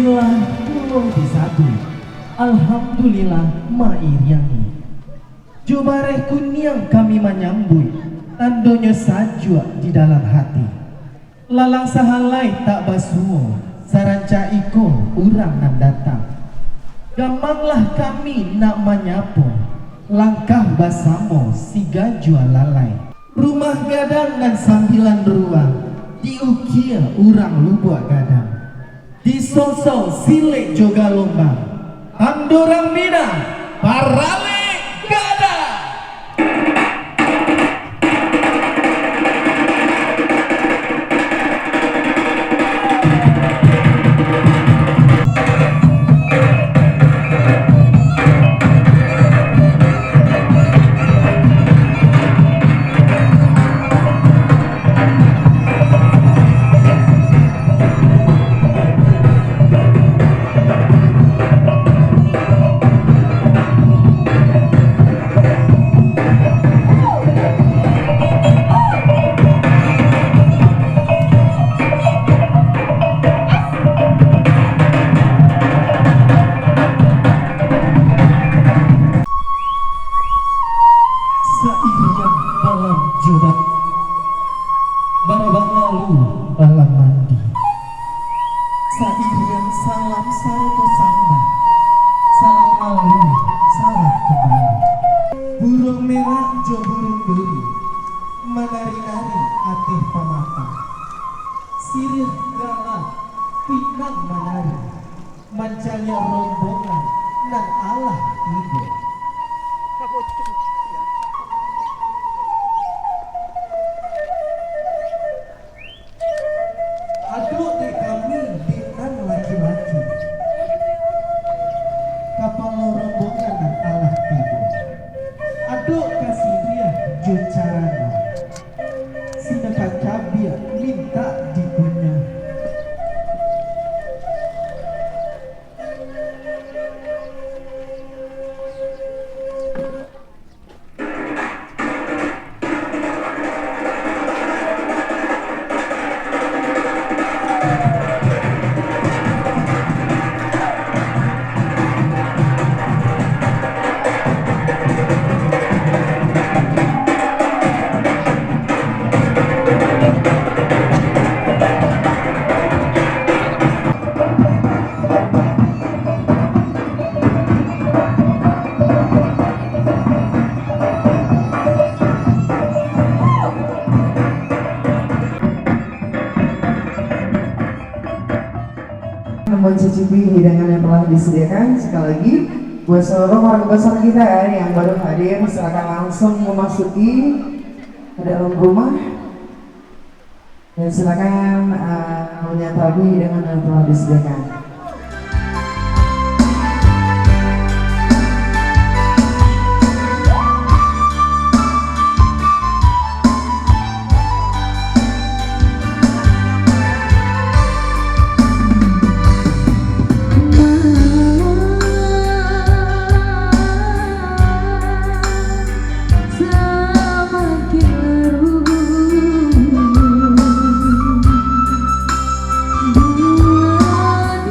Bismillah tulung disabui. Alhamdulillah mairiangi. Jubareh kuniang kami menyambui, tandonya sajua di dalam hati. Lalang sahalai tak basuo, saranca iko urang nan datang. Gamanglah kami nak menyapo, langkah basamo siga jual lalai. Rumah gadang dan sambilan ruang, diukir urang lubuak gadang. Disosong silek joga lombang, andorang mina parale gadang. Mancanya rombongan nan Allah ibu. Aduh deh kami dinan laki-laki. Kapal rombongan nan Allah ibu. Aduh kasih dia jucarana. Sidakan kabia minta dipunya. Mencicipi hidangan yang telah disediakan. Sekali lagi buat seluruh warga besar kita yang baru hadir, silakan langsung memasuki ke dalam rumah dan silakan menyatakan hidangan yang telah disediakan. Bulan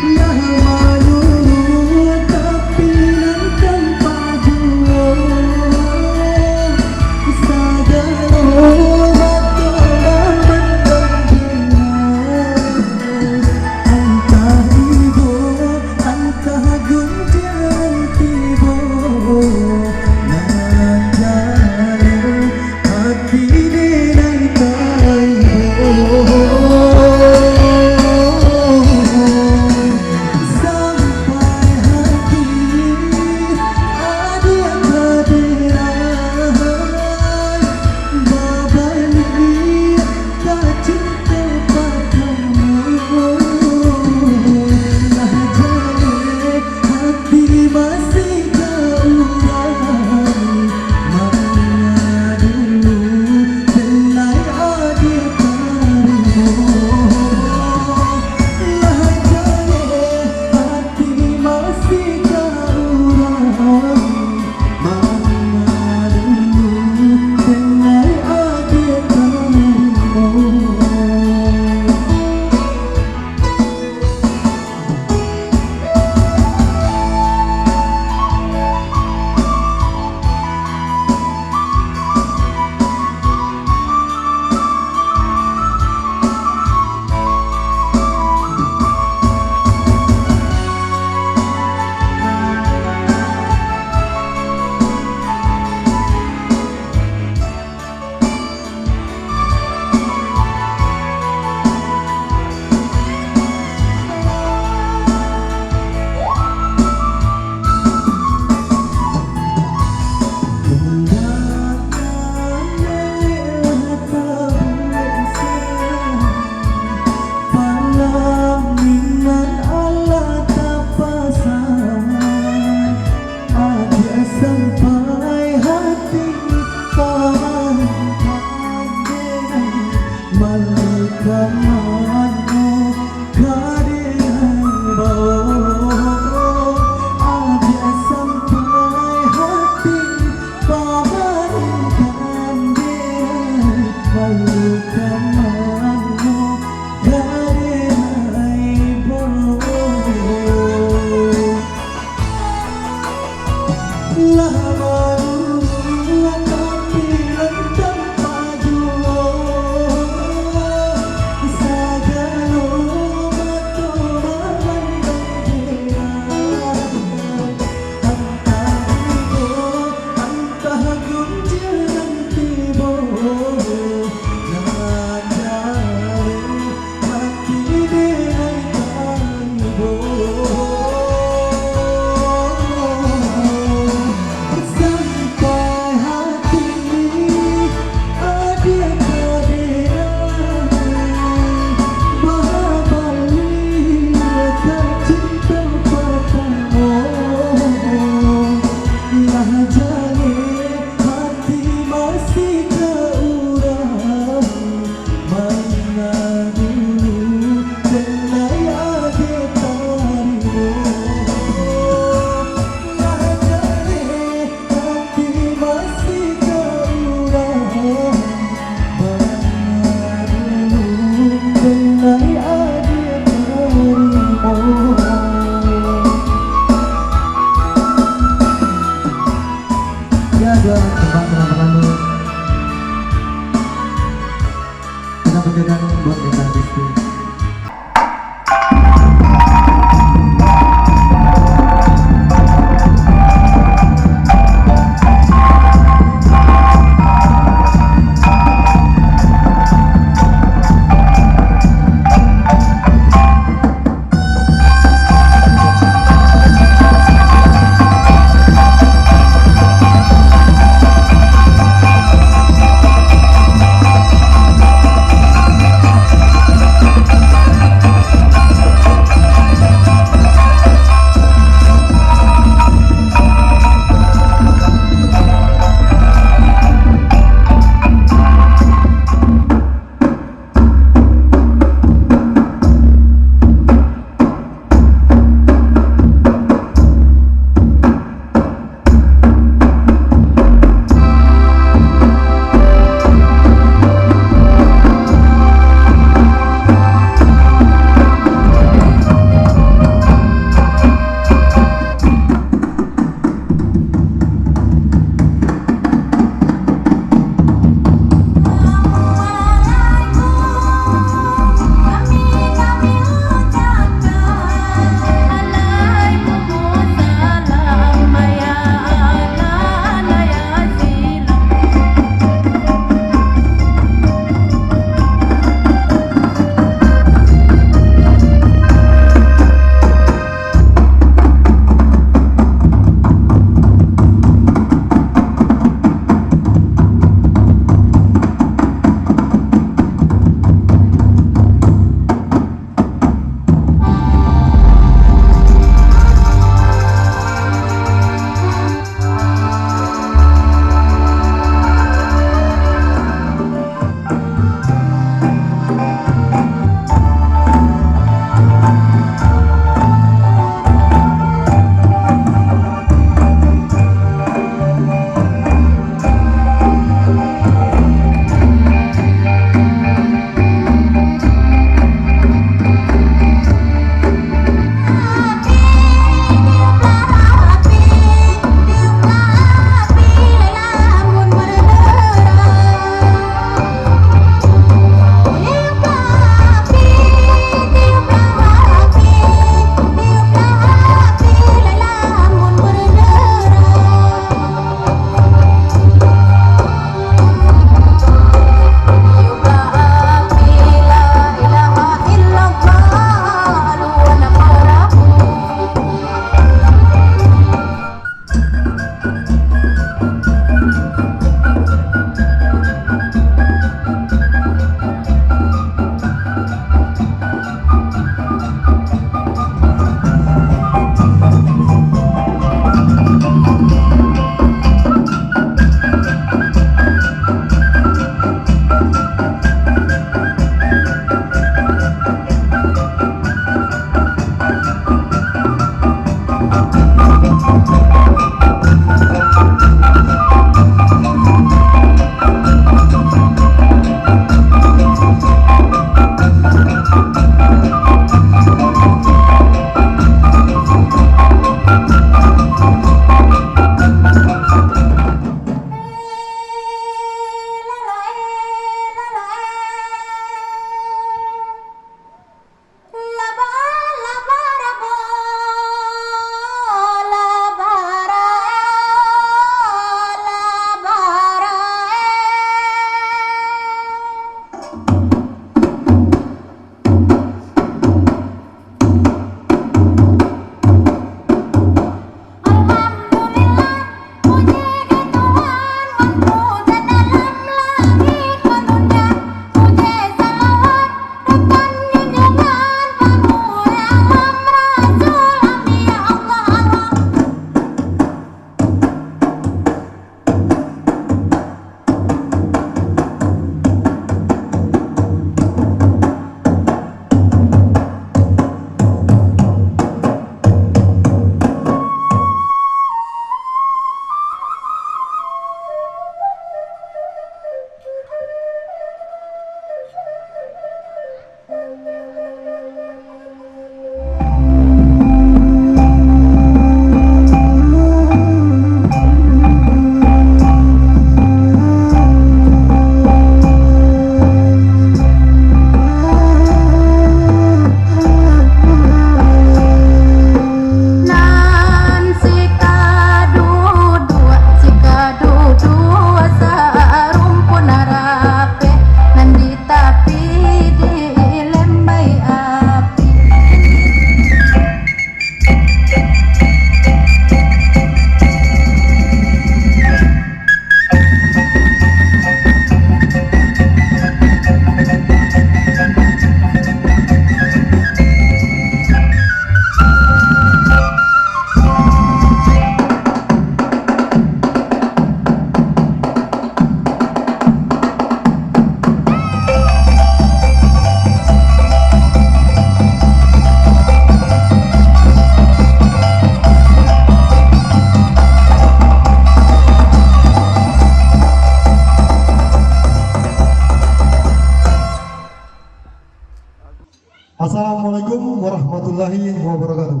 Assalamualaikum warahmatullahi wabarakatuh.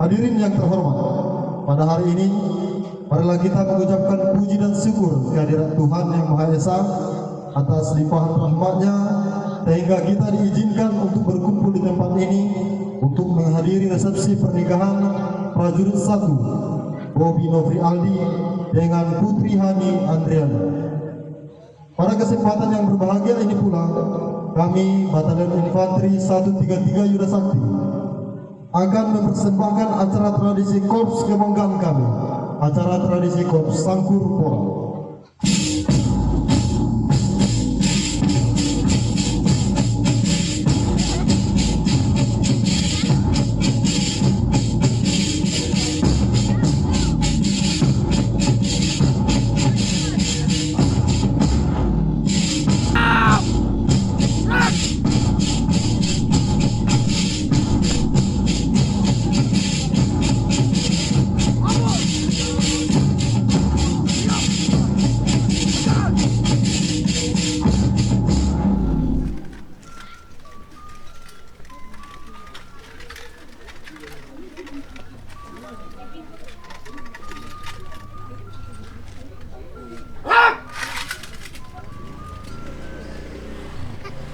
Hadirin yang terhormat, pada hari ini marilah kita mengucapkan puji dan syukur kehadirat Tuhan Yang Maha Esa atas limpahan rahmat-Nya sehingga kita diizinkan untuk berkumpul di tempat ini untuk menghadiri resepsi pernikahan prajurit 1 Bobi Nofri Aldi dengan Putri Hani Andriana. Pada kesempatan yang berbahagia ini pula, kami Batalion Infanteri 133 Yuda Sakti akan mempersembahkan acara tradisi Korps kebanggaan kami, acara tradisi Korps Sangkur Pora.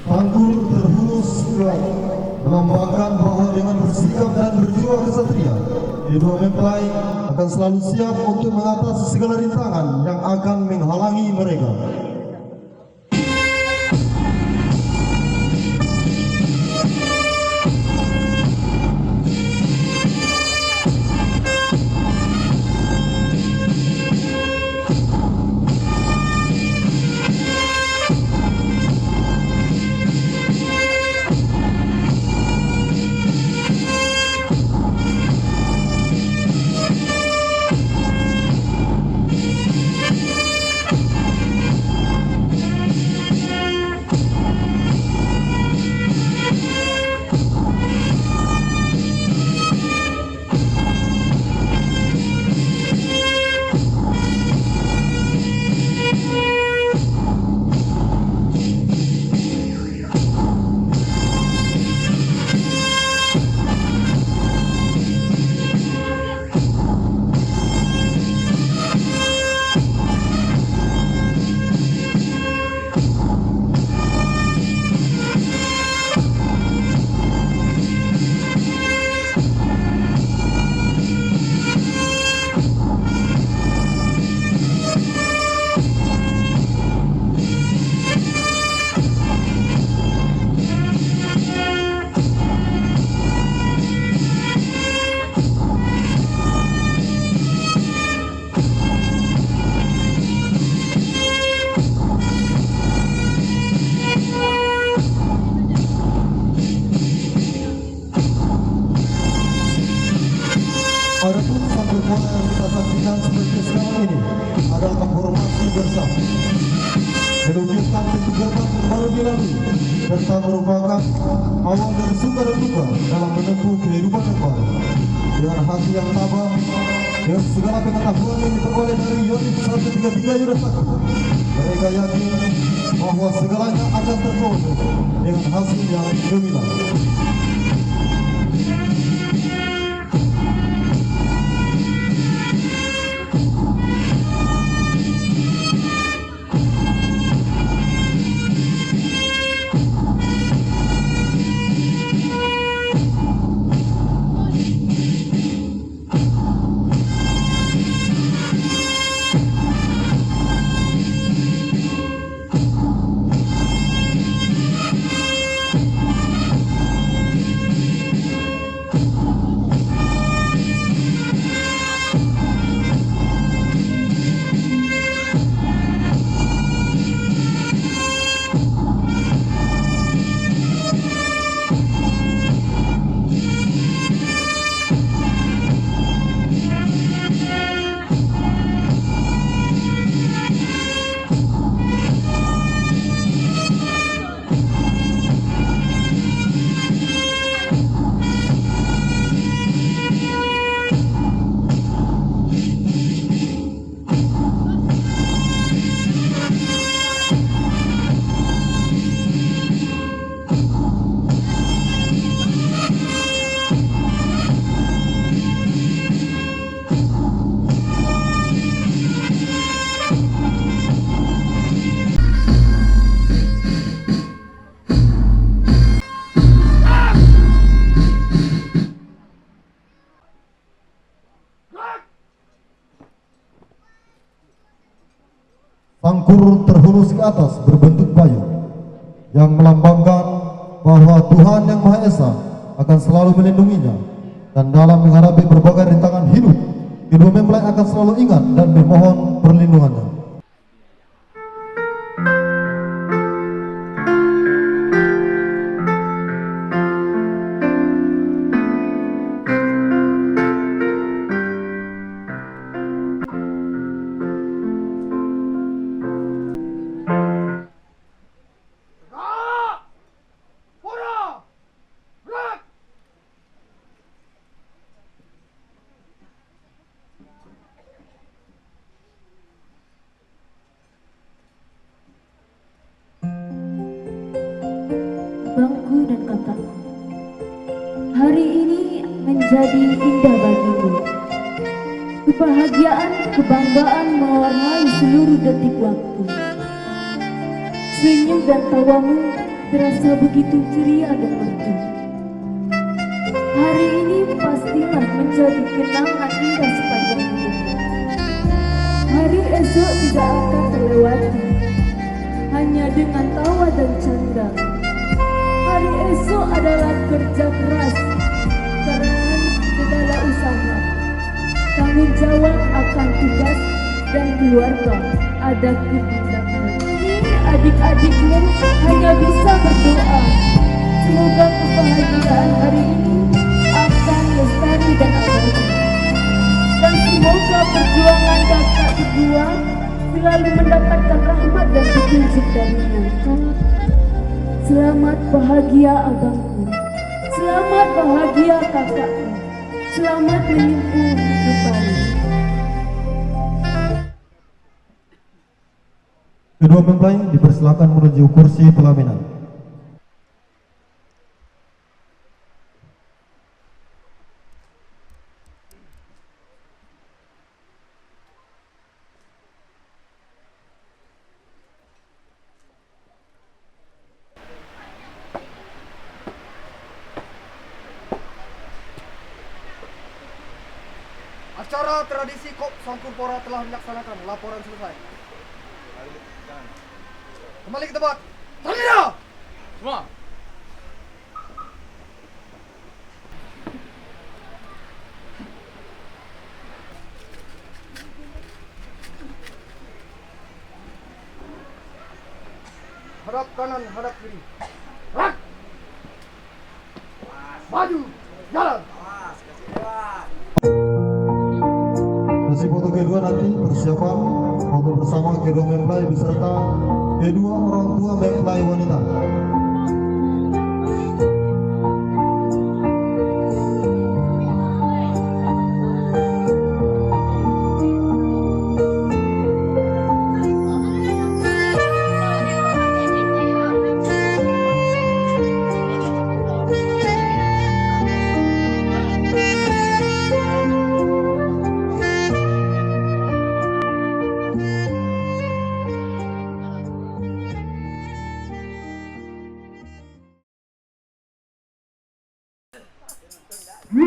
Sangkur terhunus kuat melambangkan bahwa dengan bersikap dan berjiwa kesatria, kedua mempelai akan selalu siap untuk mengatasi segala rintangan yang akan menghalangi mereka. Adapun sempurna yang kita saksikan seperti sekarang ini adalah formasi bersama. Menunjukkan pintu gerbang yang baru dilalui serta merupakan awal dari suka dan duka dalam menempuh kehidupan yang baru. Dengan hati yang tabah, dengan segala pengetahuan yang diperoleh dari Yonif 133 Yudhasaka, mereka yakin bahwa segalanya akan terproses dengan hasil yang gemilang. Sangkur terhunus ke atas berbentuk bayu yang melambangkan bahwa Tuhan Yang Maha Esa akan selalu melindunginya, dan dalam menghadapi berbagai rintangan hidup, kedua mempelai akan selalu ingat dan memohon perlindungannya. Bangku dan kakakku, hari ini menjadi indah bagiku. Kebahagiaan, kebanggaan mewarnai seluruh detik waktu. Senyum dan tawamu terasa begitu ceria dan merdu. Hari ini pastilah menjadi kenangan indah sepanjang hidup. Hari esok tidak akan terlewati hanya dengan tawa dan canda. Hari esok adalah kerja keras, keren segala usaha, tanggung jawab akan tugas dan keluarga ada kehendaknya. Adik-adikmu hanya bisa berdoa semoga kebahagiaan hari ini akan lestari dan abadi, dan semoga perjuangan kakak kedua selalu mendapatkan rahmat dan petunjuk darinya. Selamat bahagia abangku, selamat bahagia kakakku, selamat menyempur hidup baru. Kedua mempelai dipersilakan menuju kursi pelaminan. Acara tradisi Kop Sangkurpora telah melaksanakan. Laporan selesai. Kembali ke tempat. Terlihat! Semua. Hadap kanan, hadap kiri. Gerak! Maju, jalan. foto kedua nanti persiapan foto bersama kedua mempelai beserta kedua orang tua mempelai wanita. Dan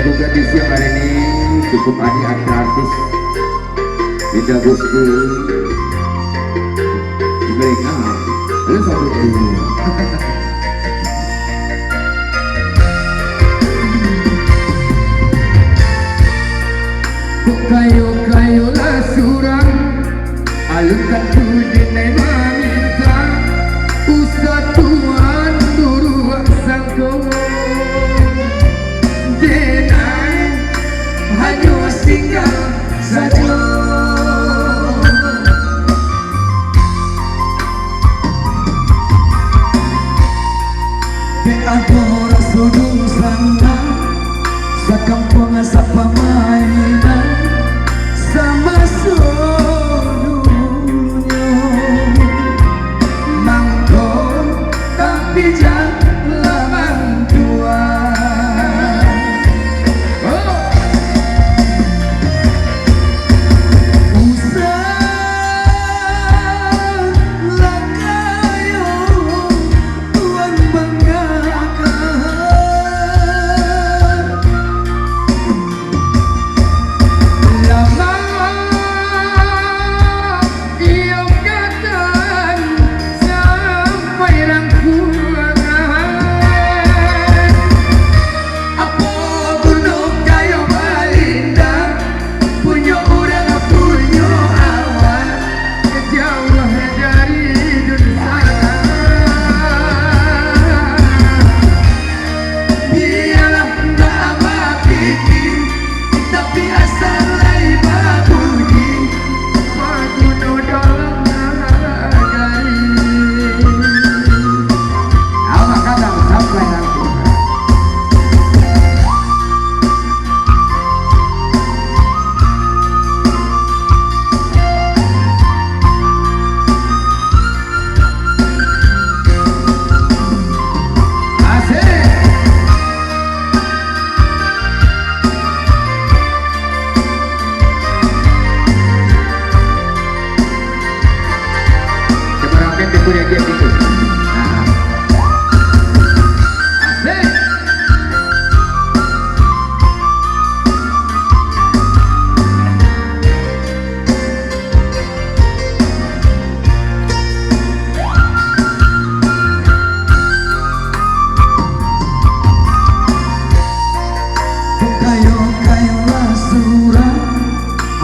juga di siang hari ini cukup banyak artis Linda Gusti mereka lalu satu kayu-kayu lah surang alungkan tudinai meminta usah tuan turuak sangko denai hanya singgah saja beadora sudung sana sakampung sa pamainan sama sulunya mangko tapi jangan tua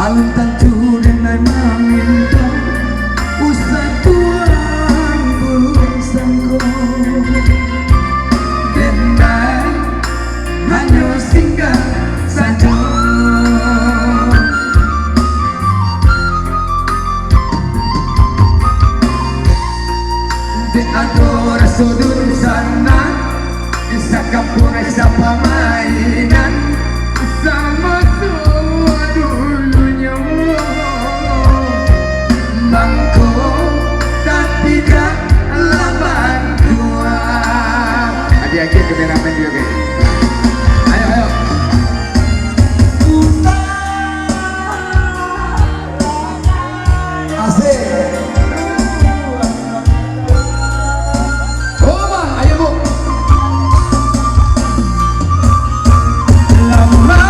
aluntan tudinai meminta usah tuan burung sangko denai hanya singgah saja de adora sudut sana isa kampung isa pamainan sama dulunya bangko tapi tak laban tua adik-adik kameramen juga guys ayo ayo Asik. Oma ayo bu Lama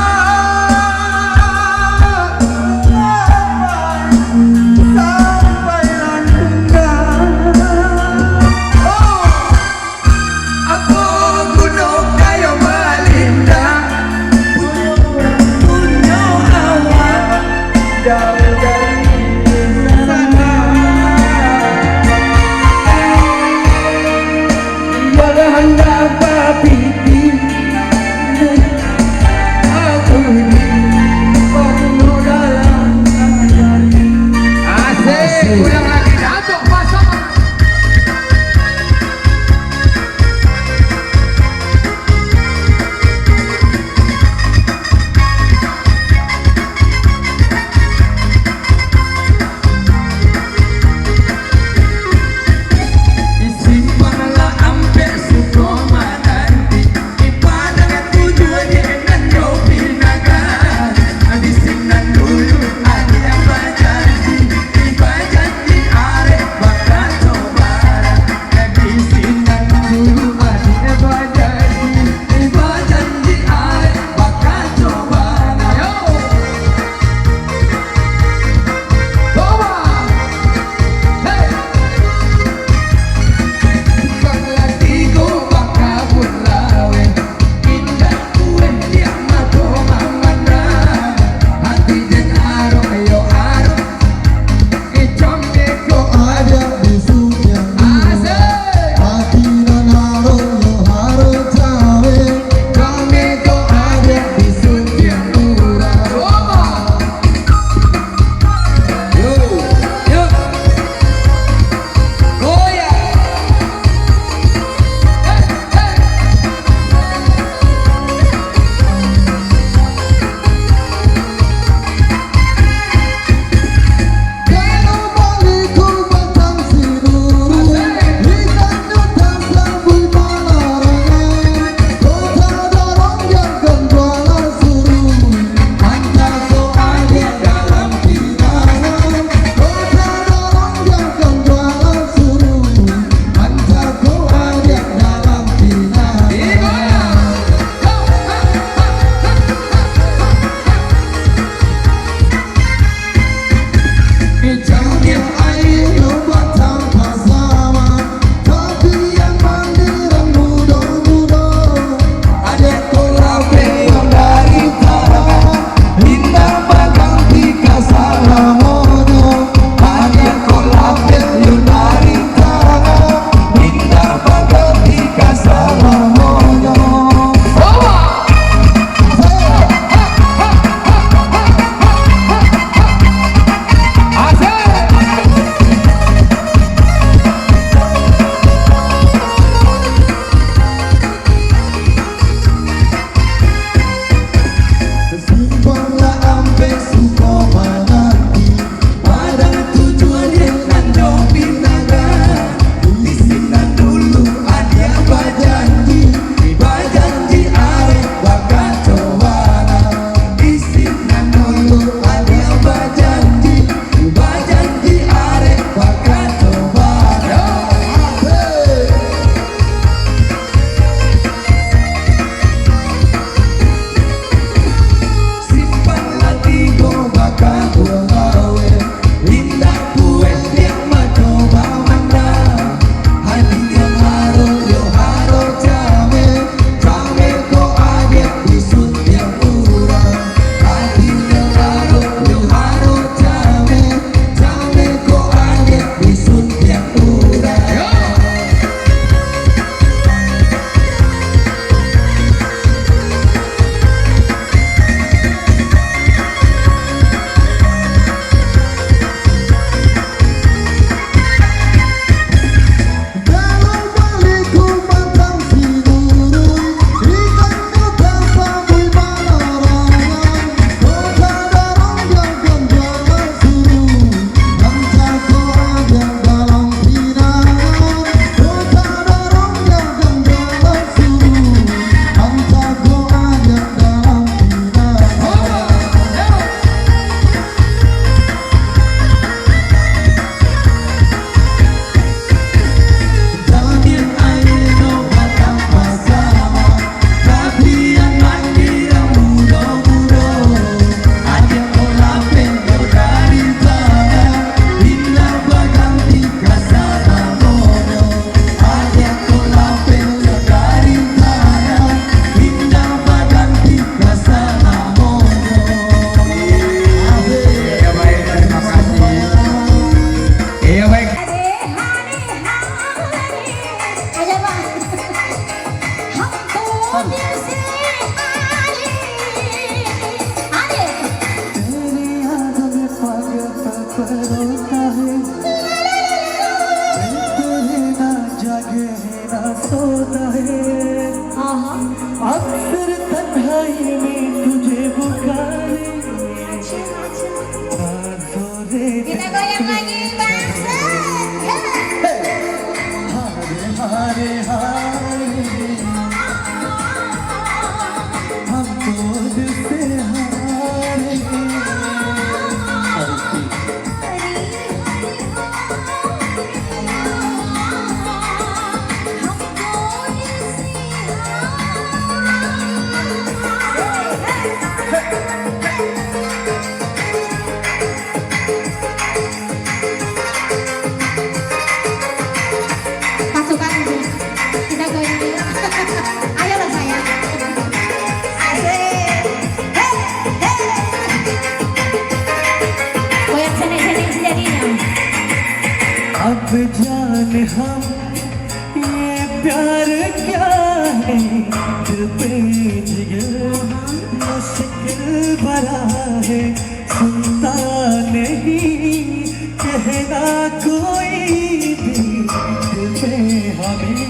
रोता है तेरे ना जागे ना सोता है अक्सर तन्हाई में तुझे पुकारे Kita goyang lagi bangsa. हारे हारे हम तो दिल से हारे Pasukan kita goyang dulu. Ayo lah sayang. Asik. Goyang seneng-seneng sejadinya. अब जाने हम ये प्यार क्या है दिल पे जिगर मुश्किल भरा है सुनता नहीं कहना कोई भी दिल पे हमें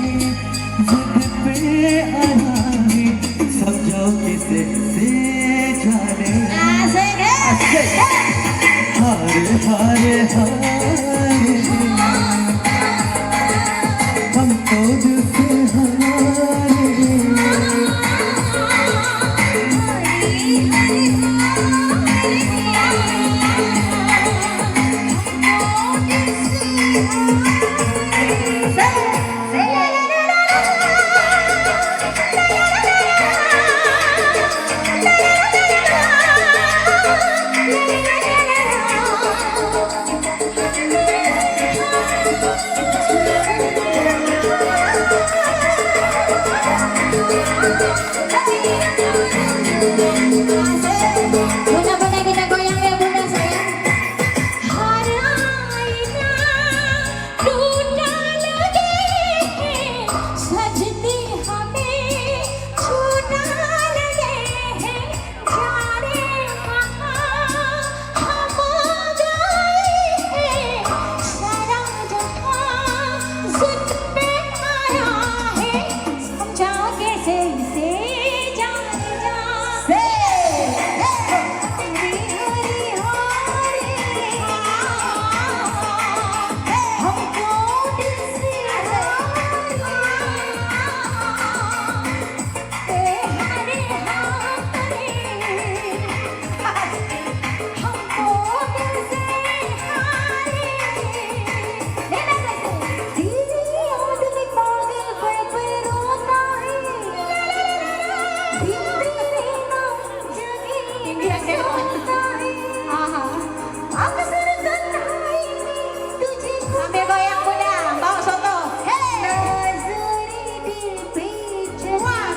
जिद पे आना है समझो किसे से जाने Asik. हारे हारे हारे हम तो दिल से हारे Bunda-bunda kita goyang ya bunda sayang. हर आईना टूटा लगे है सजते हमें छूटा लगे है जाने कहाँ हम गए हैं सारा जहाँ जिद पे आया है समझा कैसे इसे जाने जा हमको दिल से Sambil goyang bunda, bawa soto. Nazari di pijawan.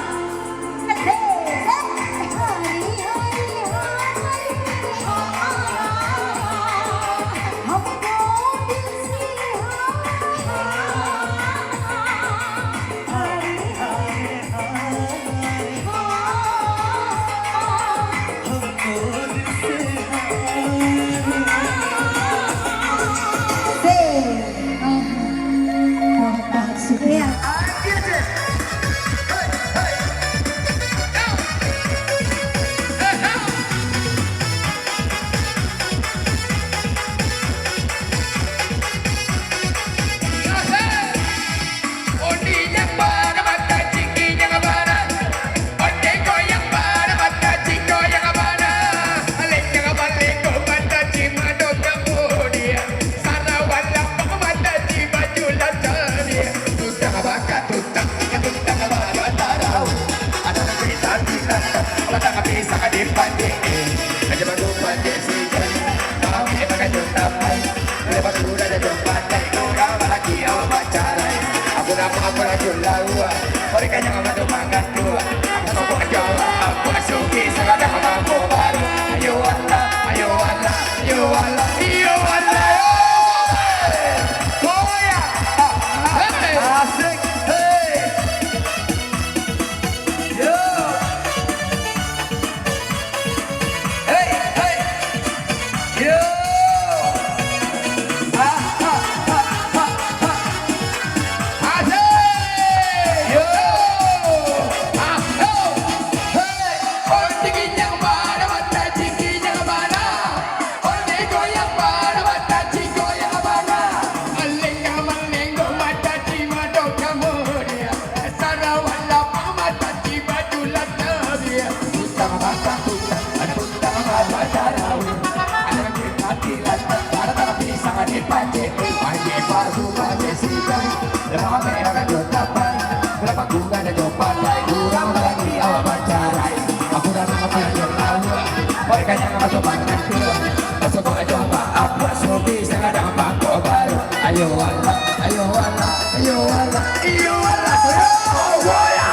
हमको दिल से Mereka jangan bantu makan dua. Aku mau jawa, aku asuki segala mampu baru. Ayo Allah, ayo Allah, ayo Allah, ayo Allah. Goyang, asik, hey, yo, hey, hey, yo. goyang pada mata ciko yang mana Alengga melenggo mata cima do kemudia Sarawala mata cima julat tabia Utang mata utang mata jarawi Ada kita tilat ada tapi sangat dipancing Panji palsu panji sidang Lama merah jotapan Berapa guna dan jopatai Kurang lagi awak bacarai Aku dah nama panjang lawa mereka yang masuk panjang ke masuk aja apa sobi sangat ada bangko baru ayo wala ayo wala ayo wala ayo wala oh boya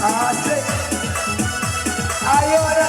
asik ayo wala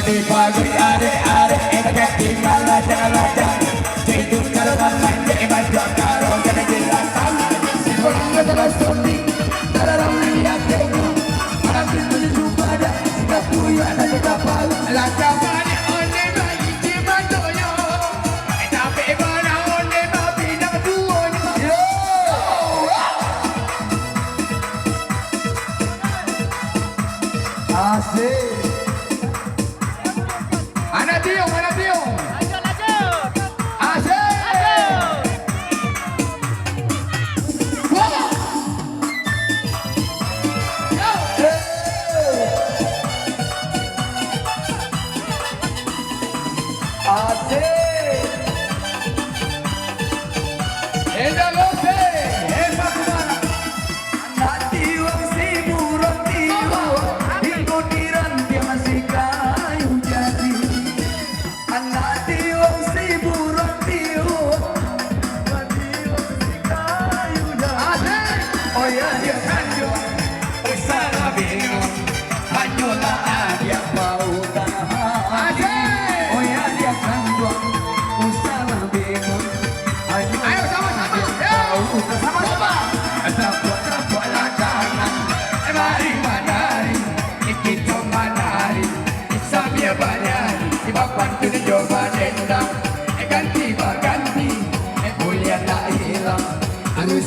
Di pagi are enak tinggal aja tidur kalau main di baju karo jadi jelaskan orang nggak sundi dalam lihat tengok orang itu pada sikap punya ada kapal lakabani onde bayi cimandoyo tapi mana onde babi nak duonya yo asik. Anak tiung. Asik. Enda lose. harus